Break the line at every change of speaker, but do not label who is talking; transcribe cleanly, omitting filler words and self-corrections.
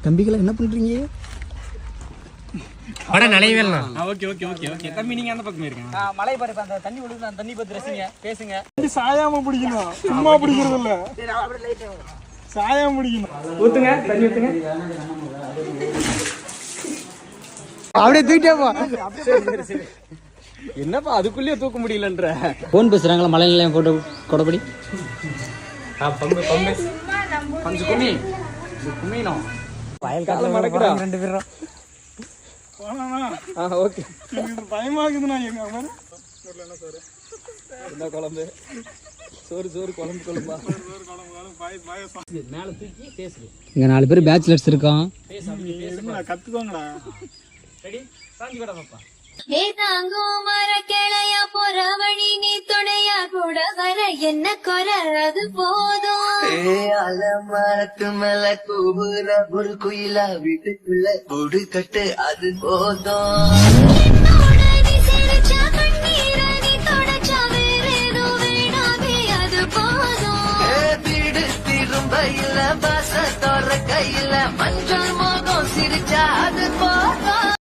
தம்பிகளை என்ன பண்றீங்க?
பட நலைவே இல்ல.
Okay okay okay okay. தம்பி நீங்க அந்த பக்கமே இருங்க.
மலை பாரு அந்த தண்ணி விழுது, அந்த தண்ணி பத்தி ரசிங்க, பேசுங்க.
சாயாம பிடிக்கணும், சும்மா பிடிக்கிறது இல்ல. சாயாம பிடிக்கணும்.
ஊத்துங்க, தண்ணி ஊத்துங்க.
அப்படியே தூக்கிட்டே போ.
என்னப்பா அதுக்குள்ளே தூக்க முடியலன்ற?
போன் பேசுறாங்களா மலை நிலையம் போட்டு கொடபடி?
பம்பு பம்பு பஞ்சு கும்மி கும்மினோ
வயல் காட்டுல மடக்குறா ரெண்டு பேரும்.
ஓகே.
எனக்கு பயமாக்குதுண்ணா. எங்க அம்மா என்ன சார்
என்ன குழம்பு? சோறு சோறு குழம்பு குழம்பா? மேல தூக்கி பேசுது.
இங்க 4 பேர் பேச்சுலர்ஸ் இருக்கோம்.
கத்துக்கோங்கடா.
ரெடி? சாஞ்சி கூட பாப்பா.
ಕೆಳೆಯ ಪೊರವಣಿ ನೀ ತೊಡೆಯ ಕೊಡವರ ಎನ್ನ ಕೊರ ಅದು போதோ அலமரத்து மேல கூபுர ஒரு குயில வீட்டுக்குள்ள கூடு கட்டு அது போதும் நீ சிரிச்ச கண்ணீர நீ தொடச்ச வேறேதோ வேணாமே அது போதும் வீடு திரும்ப இல்ல பாச தோற கையில மஞ்சள் மோகம் சிரிச்சா அது போதும்